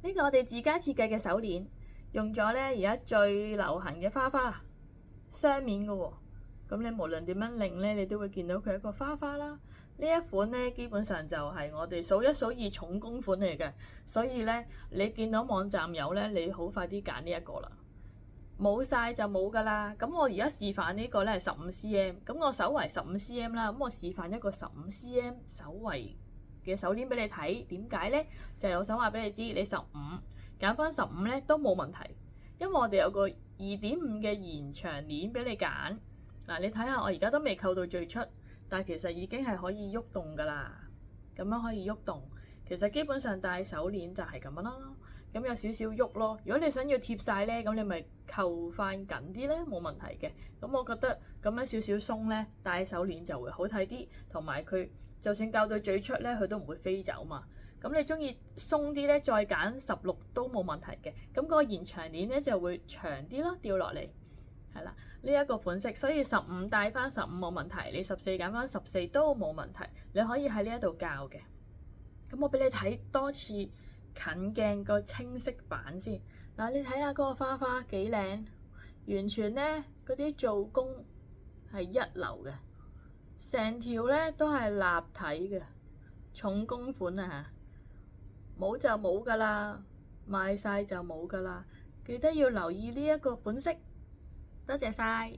呢個我哋自家設計嘅手鏈，用咗咧而家最流行嘅花花雙面嘅喎。咁你無論點樣擰咧，你都會見到佢一個花花啦。呢一款咧基本上就係我哋數一數二重工款嚟嘅，所以咧你見到網站有咧，你好快啲揀呢一個啦。冇晒就冇㗎啦。咁我而家示範呢個咧係15cm，咁我手圍15cm啦。咁我示範一個15cm手圍嘅手鏈俾你睇。點解呢？就係我想話俾你知，你15揀翻15咧都冇問題，因為我哋有個2.5嘅延長鏈俾你揀。嗱，你睇下我而家都未扣到最出，但係其實已經係可以喐動㗎啦。咁樣可以喐動，其實基本上戴手鏈就係咁樣啦。咁有少少喐咯。如果你想要貼晒咧，咁你咪扣翻緊啲咧，冇問題嘅。咁我覺得咁樣少少鬆咧，戴手鏈就會好睇啲，同埋佢就算校到最出咧，佢都唔會飛走嘛。咁你中意鬆啲咧，再揀16都冇問題嘅。咁個延長鏈咧就會長啲咯，掉落嚟係啦。呢一個款式，所以15戴翻15冇問題，你14揀翻14都冇問題。你可以喺呢一度校嘅。咁我俾你睇多次近鏡個清晰版先。嗱，你睇下嗰個花花幾靚，完全咧嗰啲做工係一流嘅，成條咧都係立體嘅重工款啊嚇，冇就冇㗎啦，賣晒就冇㗎啦，記得要留意呢一個款式。多謝晒。